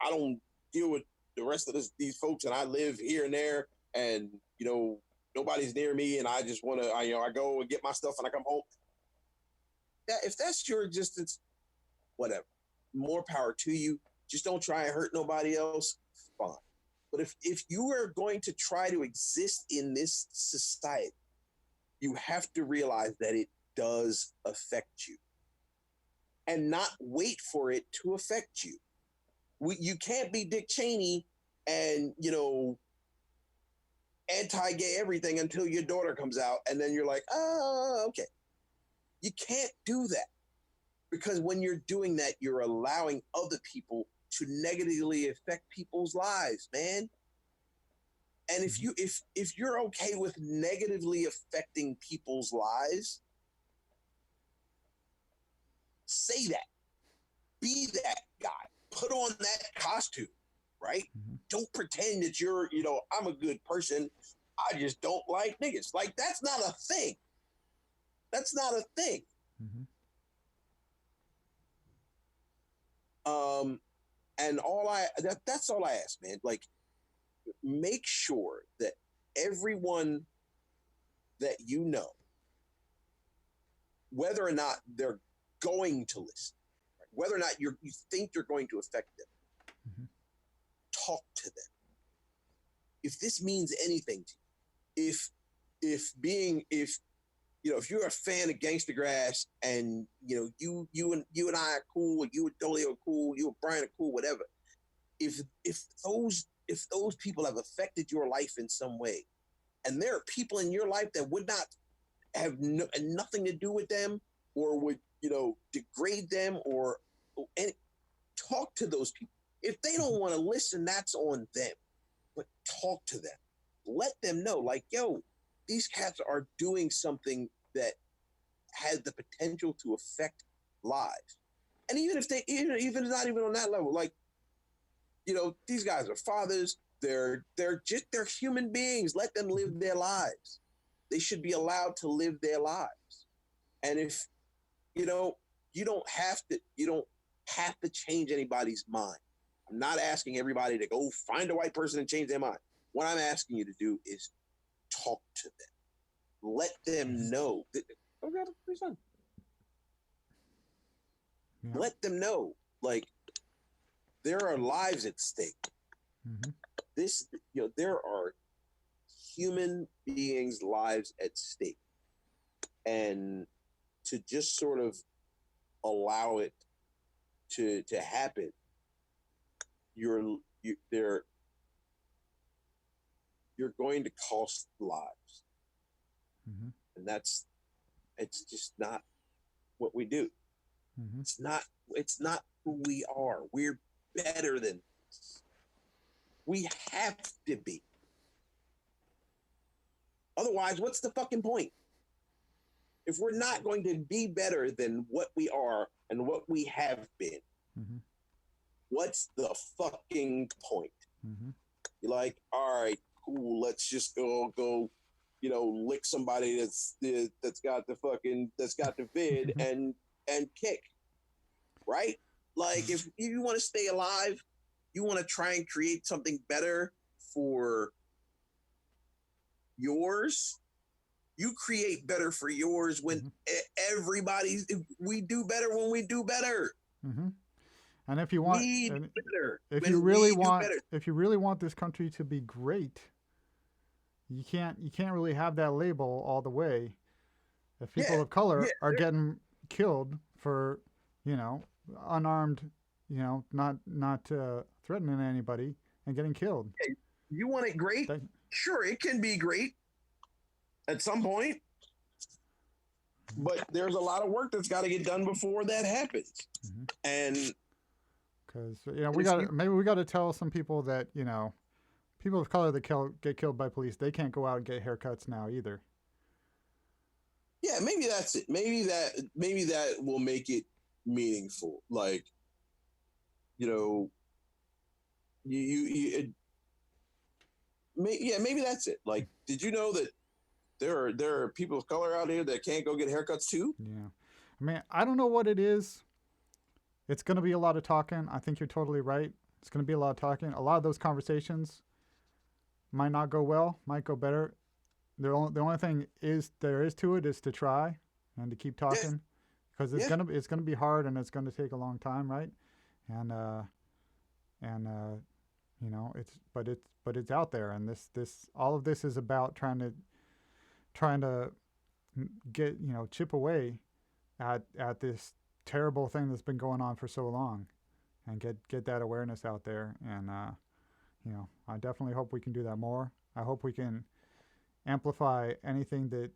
I don't deal with the rest of these folks, and I live here and there, and, nobody's near me, and I just want to, I go and get my stuff and I come home. If that's your existence, whatever. More power to you. Just don't try and hurt nobody else. Fine. But if you are going to try to exist in this society, you have to realize that it does affect you, and not wait for it to affect you. You can't be Dick Cheney and, anti-gay everything until your daughter comes out, and then you're like, oh, okay. You can't do that, because when you're doing that, you're allowing other people to negatively affect people's lives, man. And if you're okay with negatively affecting people's lives, say that. Be that guy. Put on that costume, right? Mm-hmm. Don't pretend that you're, I'm a good person. I just don't like niggas. Like, that's not a thing. That's not a thing. Mm-hmm. And that's all I ask, man. Like, make sure that everyone that you know, whether or not they're going to listen, right? Whether or not you think you're going to affect them, mm-hmm. talk to them. If this means anything to you, if you're a fan of Gangstagrass, and you and I are cool, you and Dolly are cool, you and Brian are cool, whatever. If those people have affected your life in some way, and there are people in your life that would not have nothing to do with them, or would degrade them, or talk to those people. If they don't want to listen, that's on them. But talk to them. Let them know, like, yo, these cats are doing something that has the potential to affect lives. And even if even not even on that level, like, these guys are fathers. They're human beings. Let them live their lives. They should be allowed to live their lives. And if you don't have to change anybody's mind. I'm not asking everybody to go find a white person and change their mind. What I'm asking you to do is talk to them. Let them know that. Yeah. Let them know, like, there are lives at stake. Mm-hmm. There are human beings' lives at stake, and to just sort of allow it to happen, you're going to cost lives. Mm-hmm. And it's just not what we do. Mm-hmm. It's not who we are. We're better than this. We have to be. Otherwise, what's the fucking point? If we're not going to be better than what we are and what we have been, mm-hmm. what's the fucking point? Mm-hmm. You're like, all right, cool, let's just go, lick somebody that's got the vid and kick, right? Like, if you want to stay alive, you want to try and create something better for yours. You create better for yours when we do better when we do better. Mm-hmm. And if you want, if you really want this country to be great, you can't really have that label all the way. If people of color are getting killed for, unarmed, not threatening anybody and getting killed. You want it great? Sure, it can be great at some point, but there's a lot of work that's got to get done before that happens. Mm-hmm. And Because we And it's got maybe we got to tell some people that people of color that get killed by police, they can't go out and get haircuts now either. Yeah, maybe that's it. Maybe that will make it meaningful. Like, you know, maybe that's it. Like, did you know that there are people of color out here that can't go get haircuts too? Yeah, I mean, I don't know what it is. It's going to be a lot of talking. I think you're totally right. It's going to be a lot of talking. A lot of those conversations might not go well, might go better. The only thing there is to it is to try and to keep talking, because it's gonna be hard and it's gonna take a long time, right? And it's out there, and this all of this is about trying to get chip away at this terrible thing that's been going on for so long, and get that awareness out there. And I definitely hope we can do that more. I hope we can amplify anything that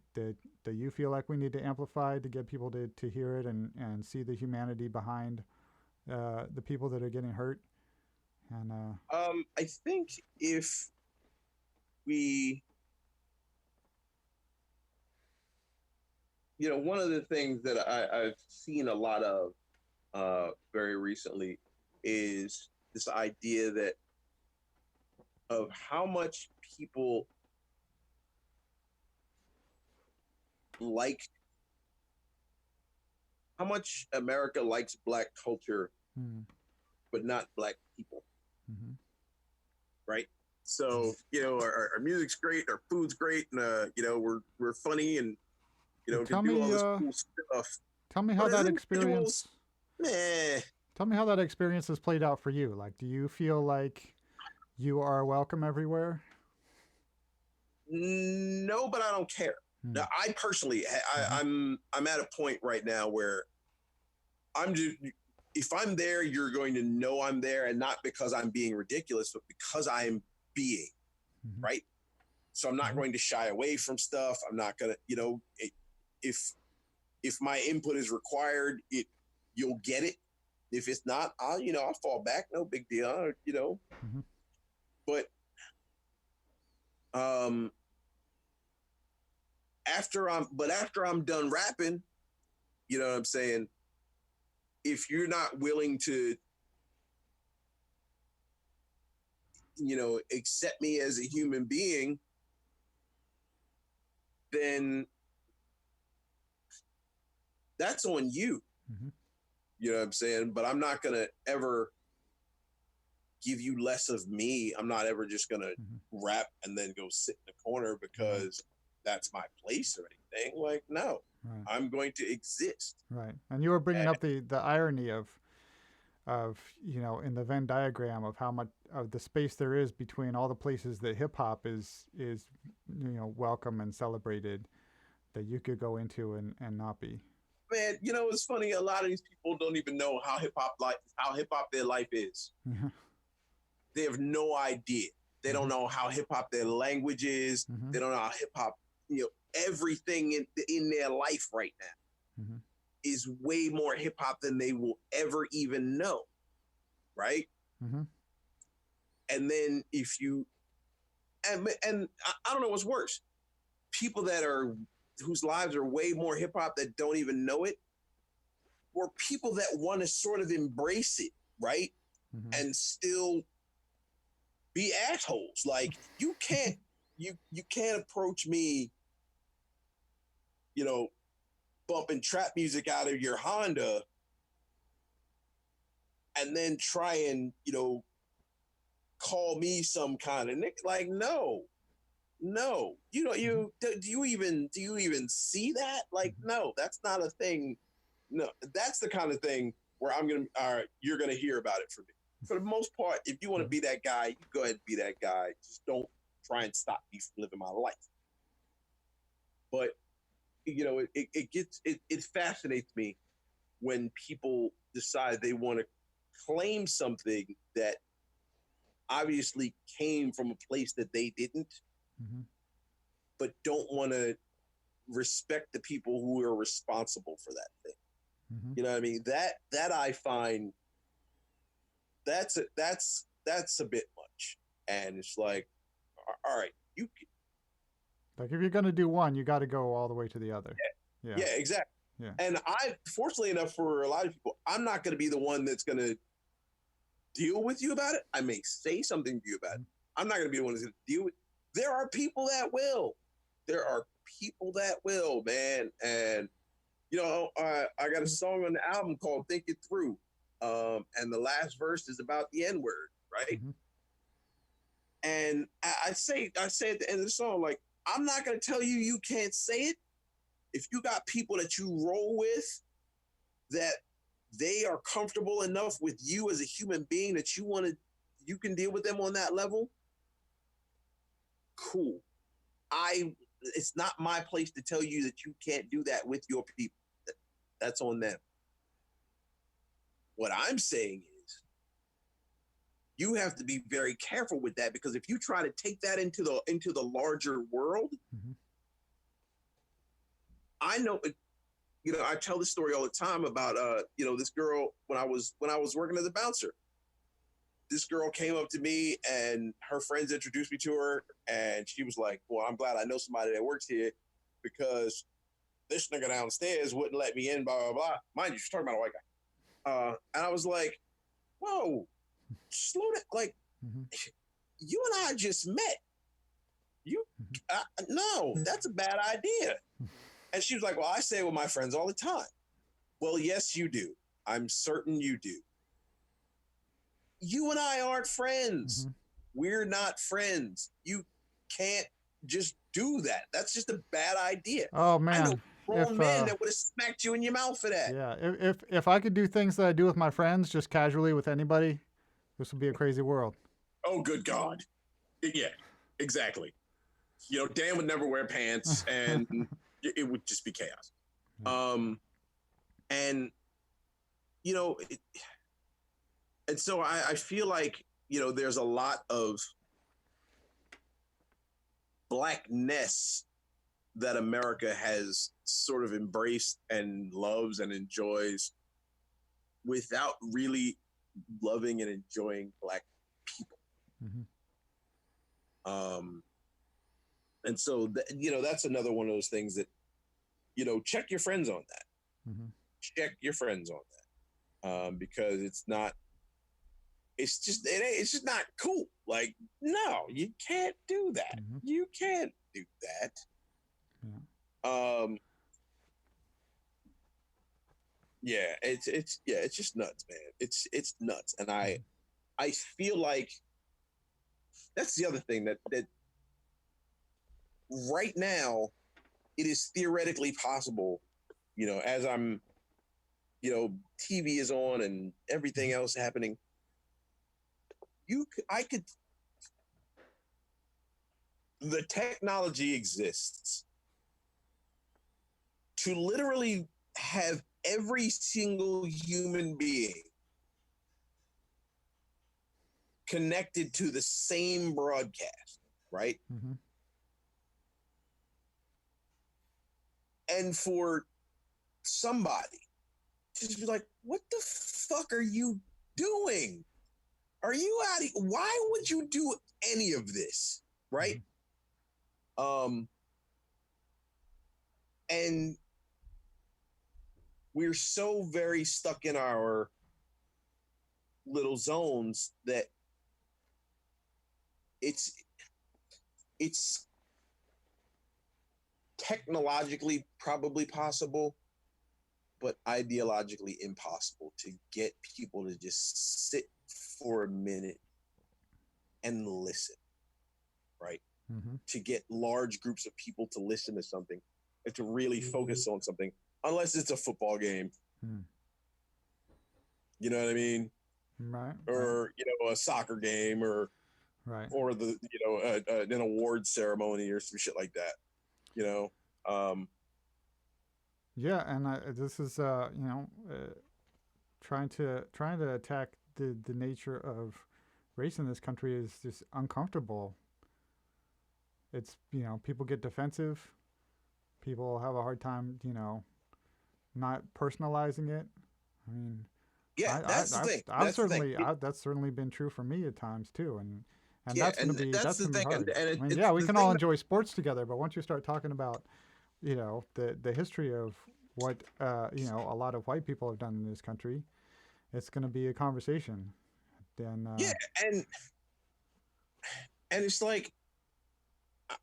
you feel like we need to amplify to get people to hear it and see the humanity behind the people that are getting hurt. And I think if we, one of the things that I've seen a lot of very recently is this idea of how much people how much America likes Black culture, but not Black people. Mm-hmm. Right? So, our music's great, our food's great, and we're funny, and can do all this cool stuff. Tell me how that experience. Meh. Tell me how that experience has played out for you. Like, do you feel like you are welcome everywhere? No, but I don't care. Now, I personally, I'm at a point right now where if I'm there, you're going to know I'm there, and not because I'm being ridiculous, but because I'm being, right? So I'm not going to shy away from stuff. I'm not going to, if my input is required, you'll get it. If it's not, I'll fall back. No big deal, But after I'm done rapping, you know what I'm saying? If you're not willing to, accept me as a human being, then that's on you. You know what I'm saying? But I'm not going to ever give you less of me. I'm not ever just going to rap and then go sit in the corner because that's my place or anything. Like, no, I'm going to exist. Right. And you were bringing up the irony of in the Venn diagram of how much of the space there is between all the places that hip hop is welcome and celebrated, that you could go into and not be. Man, it's funny. A lot of these people don't even know how hip hop their life is. They have no idea. They don't know how hip hop their language is. They don't know how hip hop, everything in their life right now is way more hip hop than they will ever even know. Right. And then if you, and I don't know what's worse, people whose lives are way more hip hop that don't even know it, or people that want to sort of embrace it, right? And still be assholes. Like, you can't approach me, bumping trap music out of your Honda and then try and, call me some kind of Nick. Like, no. Do you even see that? Like, no, that's not a thing. No, that's the kind of thing where you're gonna hear about it from me. For the most part, if you want to be that guy, you go ahead and be that guy. Just don't try and stop me from living my life. But it fascinates me when people decide they want to claim something that obviously came from a place that they didn't, but don't want to respect the people who are responsible for that thing. You know what I mean? That I find that's a bit much. And it's like, all right, Like if you're gonna do one, you got to go all the way to the other. yeah, exactly. Yeah. And fortunately enough for a lot of people, I'm not going to be the one that's going to deal with you about it. I may say something to you about it. I'm not going to be the one that's going to deal with. There are people that will. There are people that will, man. And I got a song on the album called "Think It Through," and the last verse is about the N-word, right? Mm-hmm. And I say at the end of the song, like, I'm not going to tell you can't say it. If you got people that you roll with that they are comfortable enough with you as a human being that you can deal with them on that level, cool. It's not my place to tell you that you can't do that with your people. That's on them. What I'm saying is you have to be very careful with that, because if you try to take that into the larger world, Mm-hmm. I know, I tell this story all the time about this girl when I was working as a bouncer. This girl came up to me and her friends introduced me to her, and she was like, "Well, I'm glad I know somebody that works here, because this nigga downstairs wouldn't let me in, blah, blah, blah." Mind you, she's talking about a white guy. And I was like, "Whoa, slow down. Like, Mm-hmm. you and I just met. No, that's a bad idea." And she was like, "Well, I say it with my friends all the time." Well, yes, you do. I'm certain you do. You and I aren't friends. Mm-hmm. We're not friends. You can't just do that. That's just a bad idea. Oh I know man, grown men that would have smacked you in your mouth for that. yeah, if I could do things that I do with my friends just casually with anybody, this would be a crazy world. Oh, good God. Yeah, exactly. Dan would never wear pants, and it would just be chaos. And and so I feel like there's a lot of blackness that America has sort of embraced and loves and enjoys without really loving and enjoying Black people. Mm-hmm. And so that's another one of those things that check your friends on that. Mm-hmm. Check your friends on that, because it's just not cool. Like, no, you can't do that. Mm-hmm. You can't do that. Yeah. It's just nuts, man. It's nuts. And I feel like that's the other thing that right now it is theoretically possible, as I'm, TV is on and everything else happening. The technology exists to literally have every single human being connected to the same broadcast, right? Mm-hmm. And for somebody to just be like, "What the fuck are you doing? Are you out of, why would you do any of this?" Right? Mm-hmm. And we're so very stuck in our little zones that it's technologically probably possible, but ideologically impossible to get people to just sit for a minute and listen, right? Mm-hmm. To get large groups of people to listen to something and to really focus on something, unless it's a football game. Mm. You know what I mean? Right. Or, a soccer game, or right. Or the, an award ceremony or some shit like that, Yeah, and this is trying to attack the nature of race in this country is just uncomfortable. It's people get defensive, people have a hard time not personalizing it. I mean, Yeah, that's the thing. I've That's the thing. certainly that's certainly been true for me at times too, and Yeah, that's and that's that's the gonna be thing. hard. And I mean, it's yeah, we the can all thing. enjoy sports together, but once you start talking about the history of what a lot of white people have done in this country, it's gonna be a conversation. Then Yeah, and it's like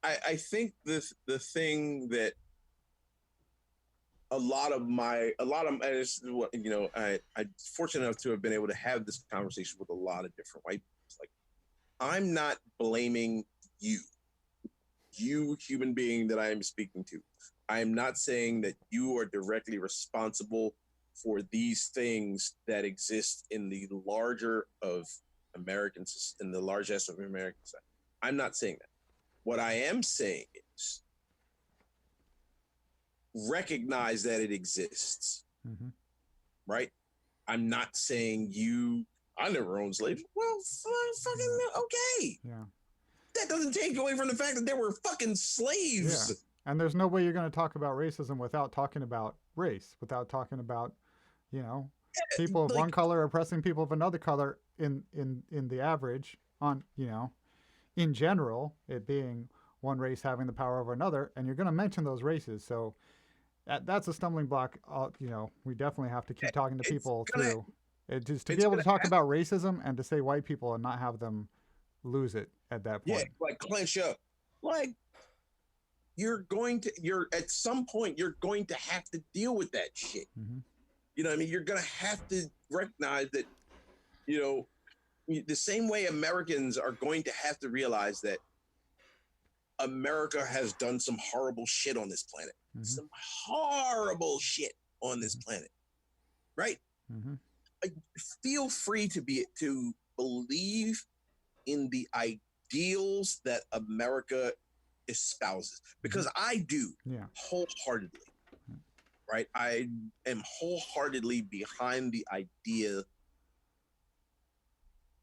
I think the thing that and it's what I fortunate enough to have been able to have this conversation with a lot of different white people. It's like, I'm not blaming you human being that I am speaking to. I am not saying that you are directly responsible for these things that exist in the larger of Americans, in the largest of American society. I'm not saying that. What I am saying is recognize that it exists, hmm right? I'm not saying I never owned slaves. Well, fucking okay. yeah, That doesn't take away from the fact that there were fucking slaves. yeah. And there's no way you're going to talk about racism without talking about race, without talking about you know people of one Like, color oppressing people of another color in the average on in general, it being one race having the power over another, and you're going to mention those races. So that's a stumbling block. We definitely have to keep talking to it's people gonna, through. Just to be it's able to gonna talk have, about racism and to say white people and not have them lose it at that yeah, point. like clench up. Like, you're at some point, you're going to have to deal with that shit. hmm You know what I mean? You're going to have to recognize that, the same way Americans are going to have to realize that America has done some horrible shit on this planet. hmm Some horrible shit on this planet, right? hmm Feel free to believe in the ideals that America espouses, because I do Yeah. wholeheartedly, right? I am wholeheartedly behind the idea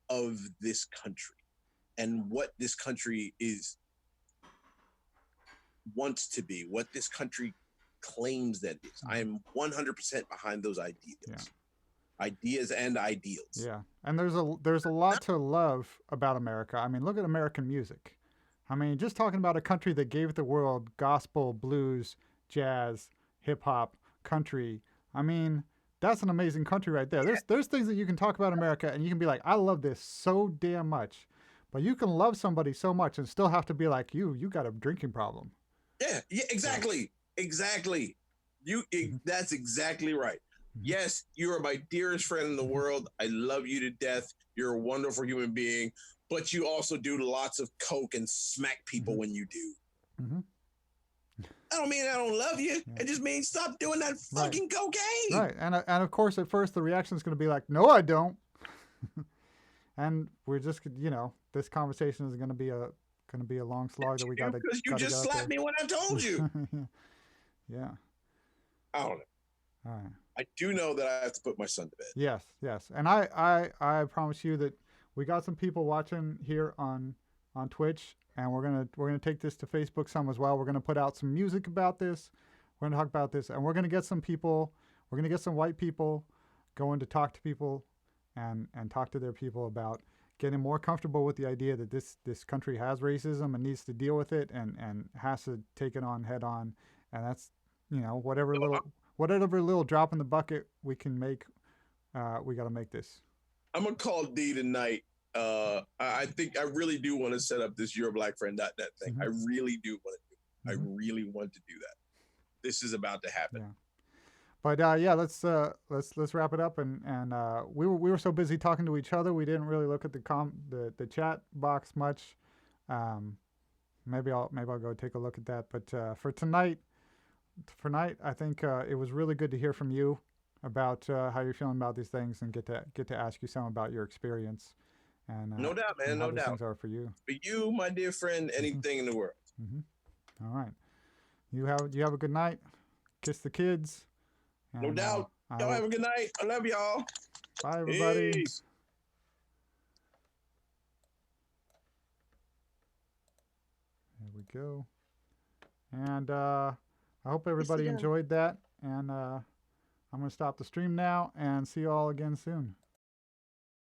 of this country and what this country wants to be, what this country claims that it is. I am 100% behind those ideas. Yeah. Ideas and ideals. Yeah, and there's a lot to love about America. I mean, look at American music. I mean, just talking about a country that gave the world gospel, blues, jazz, hip hop, country. I mean, that's an amazing country right there. There's things that you can talk about America and you can be like, I love this so damn much. But you can love somebody so much and still have to be like, you got a drinking problem. Yeah, exactly. Exactly. That's exactly right. Yes, you are my dearest friend in the world. I love you to death. You're a wonderful human being, but you also do lots of coke and smack people when you do. Mm-hmm. I don't mean I don't love you. Yeah. It just means stop doing that fucking cocaine. Right, and of course, at first the reaction is going to be like, "No, I don't," and we're just, this conversation is going to be a long slog that we got to. Because you just slapped me when I told you. Yeah. I don't know. All right. I do know that I have to put my son to bed. Yes, and I promise you that we got some people watching here on Twitch, and we're gonna take this to Facebook some as well. We're gonna put out some music about this. We're gonna talk about this, and we're gonna get some people. We're gonna get some white people going to talk to people, and talk to their people about getting more comfortable with the idea that this country has racism and needs to deal with it and has to take it on head on, and that's whatever little drop in the bucket we can make, we got to make this. I'm gonna call D tonight. I think I really do want to set up this YourBlackFriend.net thing. Mm-hmm. I really do want to do it. Mm-hmm. I really want to do that. This is about to happen. Yeah. But let's wrap it up, and we were so busy talking to each other we didn't really look at the chat box much. Maybe I'll go take a look at that. But for tonight, I think it was really good to hear from you about how you're feeling about these things and get to ask you some about your experience. And no doubt, man, no doubt. Things are for you. For you, my dear friend, anything in the world. Mm-hmm. All right. You have a good night. Kiss the kids. And, no doubt. Y'all have a good night. I love y'all. Bye, everybody. Peace. There we go. And I hope everybody enjoyed that. And I I'm going to stop the stream now and see you all again soon.